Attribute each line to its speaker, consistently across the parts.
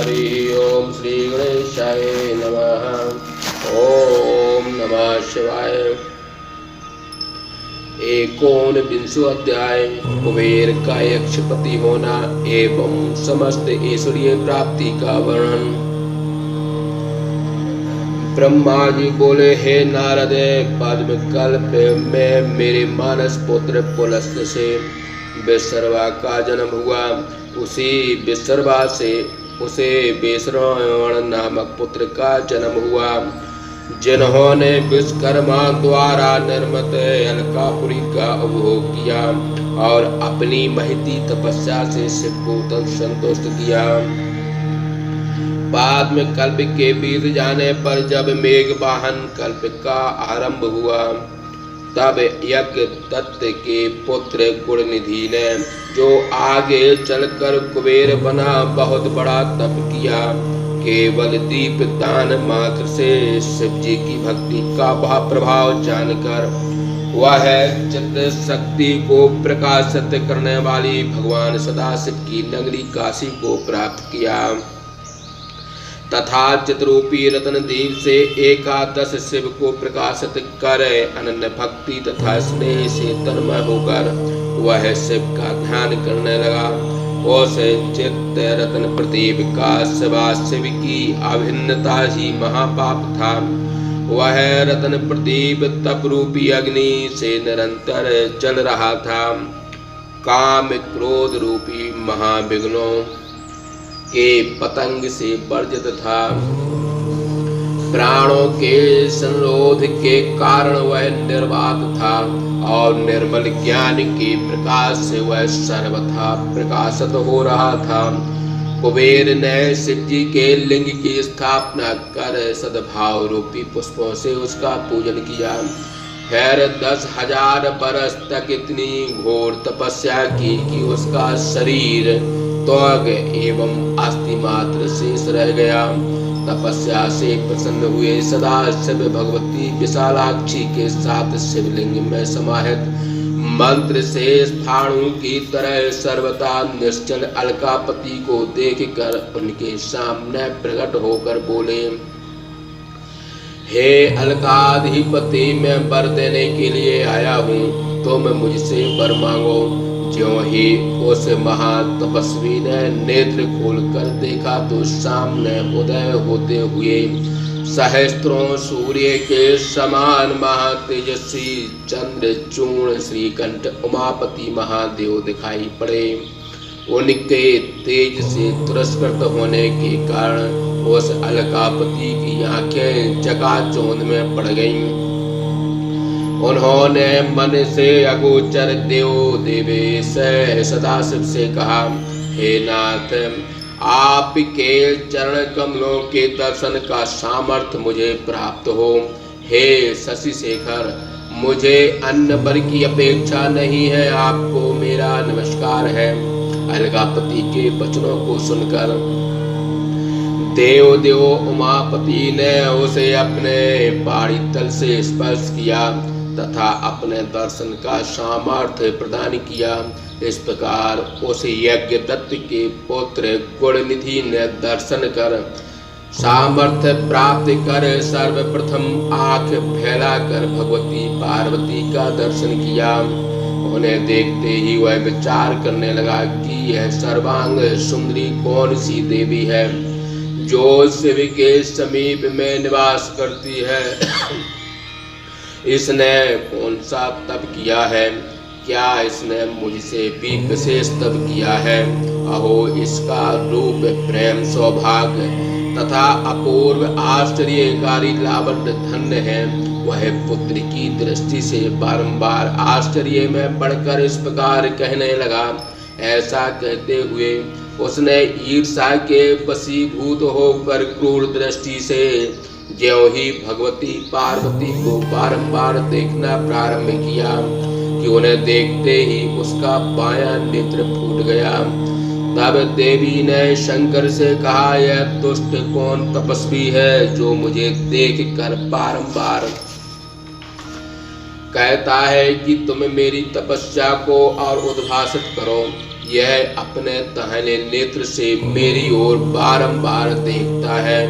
Speaker 1: हरि ओम श्री गणेशाय नमः। ओम नमः शिवाय। एकोनविंशो अध्याय कुबेर का यक्षपति होना एवं समस्त ऐश्वर्य प्राप्ति का वर्णन। ब्रह्मा जी बोले, हे नारद, पद्म कल्प में मेरे मानस पुत्र पुलस्त से विश्रवा का जन्म हुआ। उसी विश्रवा से उसे विश्रवण नामक पुत्र का जन्म हुआ, जिन्होंने विश्वकर्मा द्वारा निर्मित अलकापुरी का उपभोग किया और अपनी महती तपस्या से शिव को संतुष्ट किया। बाद में कल्प के बीत जाने पर जब मेघ वाहन कल्प का आरंभ हुआ, तब यज्ञ दत्त के पुत्र गुणनिधि ने, जो आगे चलकर कुबेर बना, बहुत बड़ा तप किया। केवल दीप दान मात्र से शिव जी की भक्ति का प्रभाव जानकर वह चित्त शक्ति को प्रकाशित करने वाली भगवान सदाशिव की नगरी काशी को प्राप्त किया तथा चित्रूपी रत्न दीप से एकादश शिव को प्रकाशित कर अनन्य भक्ति तथा स्नेह से तन्मय होकर वह शिव का ध्यान करने लगा। उस चित्त रत्न प्रदीप का सिवा शिव की अभिन्नता ही महापाप था। वह रत्न प्रदीप तप रूपी अग्नि से निरंतर जल रहा था। काम क्रोध रूपी महाविघ्नों के पतंग से वर्जित था। प्राणों के संरोध के कारण वह निर्वात था और निर्मल ज्ञान के प्रकाश से वह सर्वथा प्रकाशित हो रहा था। कुबेर ने शिव जी के लिंग की स्थापना कर सद्भाव रूपी पुष्पों से उसका पूजन किया। फिर 10,000 बरस तक इतनी घोर तपस्या की कि उसका शरीर त्वग एवं अस्थि मात्र शेष रह गया। तपस्या से प्रसन्न हुए सदाशिव भगवती विशालाक्षी के साथ शिवलिंग में समाहित मंत्र से स्थाणु की तरह सर्वथा निश्चल अलकापति को देखकर उनके सामने प्रकट होकर बोले, हे अलकाधिपति, मैं वर देने के लिए आया हूँ, तो मैं मुझसे वर मांगो। ज्यों ही उस महातपस्वी ने नेत्र खोलकर देखा तो सामने उदय होते हुए सहस्त्रों सूर्य के समान महातेजस्वी चंद्रचूर्ण श्रीकंठ उमापति महादेव दिखाई पड़े। उनके तेज से तिरस्कृत होने के कारण उस अलकापति की आंखें चकाचौंध में पड़ गईं। उन्होंने मन से अगोचर देव देवेश सदाशिव से कहा, हे नाथ, आपके चरण कमलों के दर्शन का सामर्थ्य मुझे प्राप्त हो। हे शशि शेखर, मुझे अन्न वर की अपेक्षा नहीं है, आपको मेरा नमस्कार है। अलकापति के वचनों को सुनकर देव उमापति ने उसे अपने बाड़ी तल से स्पर्श किया तथा अपने दर्शन का सामर्थ्य प्रदान किया। इस प्रकार उस यज्ञ दत्त के पुत्र गुणनिधि ने दर्शन कर सामर्थ्य प्राप्त कर सर्वप्रथम आंख फैलाकर भगवती पार्वती का दर्शन किया। उन्हें देखते ही वह विचार करने लगा कि यह सर्वांग सुंदरी कौन सी देवी है जो शिव के समीप में निवास करती है। इसने कौन सा तप किया है? क्या इसने मुझसे भी विशेष तप किया है? अहो, इसका रूप, प्रेम, सौभाग्य तथा अपूर्व आश्चर्यकारी लावण्य धन्य है। वह पुत्र की दृष्टि से बारंबार आश्चर्य में पड़कर इस प्रकार कहने लगा। ऐसा कहते हुए उसने ईर्ष्या के वशीभूत होकर क्रूर दृष्टि से ज्यों ही भगवती पार्वती को बारंबार देखना प्रारंभ किया कि उन्हें देखते ही उसका बायां नेत्र फूट गया। तब देवी ने शंकर से कहा, यह दुष्ट कौन तपस्वी है जो मुझे देखकर बारंबार कहता है कि तुम मेरी तपस्या को और उद्भासित करो। यह अपने दाहिने नेत्र से मेरी ओर बारंबार देखता है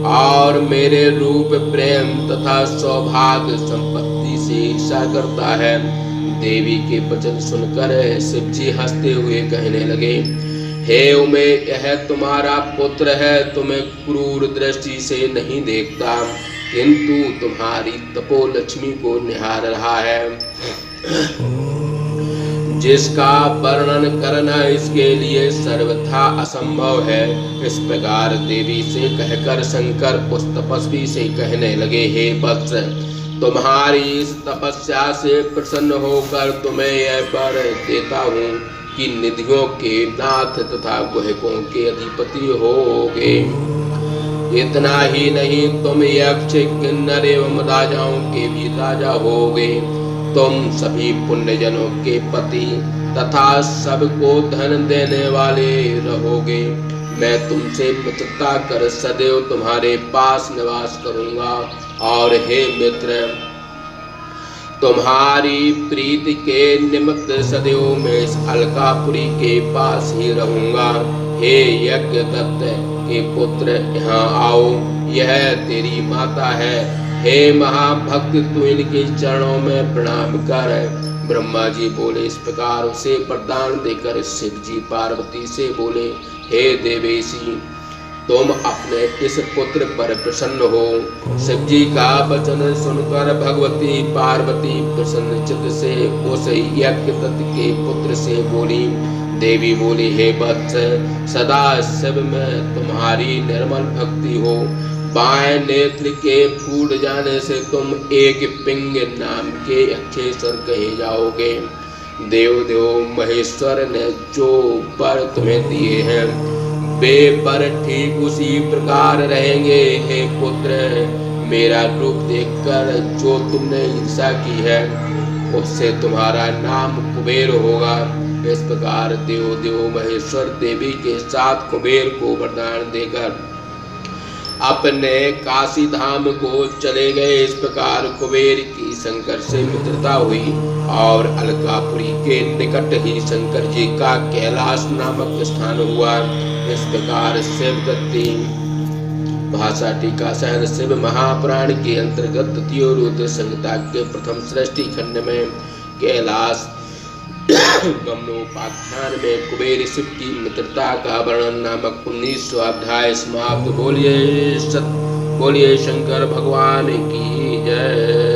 Speaker 1: और मेरे रूप, प्रेम तथा सौभाग्य संपत्ति से ईर्ष्या करता है। देवी के वचन सुनकर शिव जी हंसते हुए कहने लगे, हे उमे, यह तुम्हारा पुत्र है, तुम्हें क्रूर दृष्टि से नहीं देखता, किंतु तुम्हारी तपोलक्ष्मी को निहार रहा है, जिसका वर्णन करना इसके लिए सर्वथा असंभव है। इस प्रकार देवी से कहकर शंकर उस तपस्वी से कहने लगे, हे वत्स, तुम्हारी इस तपस्या से प्रसन्न होकर तुम्हें यह वर देता हूँ कि निधियों के नाथ तथा गुहकों के अधिपति होगे। इतना ही नहीं, तुम यक्ष, किन्नर एवं राजाओं के भी राजा होगे। तुम सभी पुण्यजनों के पति तथा सबको धन देने वाले रहोगे। मैं तुमसे मित्रता कर सदैव तुम्हारे पास निवास करूंगा और हे मित्र, तुम्हारी प्रीति के निमित्त सदैव मैं इस अलकापुरी के पास ही रहूंगा। हे यज्ञदत्त के पुत्र, यहाँ आओ, यह तेरी माता है। हे महाभक्त, तू इनके चरणों में प्रणाम कर। ब्रह्मा जी बोले। इस प्रकार उसे वरदान देकर शिव जी पार्वती से बोले, हे देवेशी, तुम अपने इस पुत्र पर प्रसन्न हो। शिव जी का वचन सुनकर भगवती पार्वती प्रसन्नचित्त से उस यज्ञदत्त के पुत्र से बोली। देवी बोली, हे वत्स, सदा शिव में तुम्हारी निर्मल भक्ति हो। बाएं नेत्र के फूट जाने से तुम एक पिंग नाम के अक्षेश्वर कहे जाओगे। देव देव महेश्वर ने जो वर तुम्हें दिए हैं वे पर ठीक उसी प्रकार रहेंगे। हे पुत्र, मेरा रूप देखकर जो तुमने ईर्ष्या की है उससे तुम्हारा नाम कुबेर होगा। इस प्रकार देव देव महेश्वर देवी के साथ कुबेर को वरदान देकर अपने काशी धाम को चले गए। इस प्रकार कुबेर की शंकर से मित्रता हुई और अलकापुरी के निकट ही शंकर जी का कैलाश नामक स्थान हुआ। इस प्रकार शिवदत्ती भाषा टीका सहन शिव महापुराण के अंतर्गत द्वितीय रुद्र संहिता के प्रथम सृष्टि खंड में कैलाश गमनोपाख्यान में कुबेर शिव की मित्रता का वर्णन नामक 19वां अध्याय समाप्त। बोलिए शंकर भगवान की जय।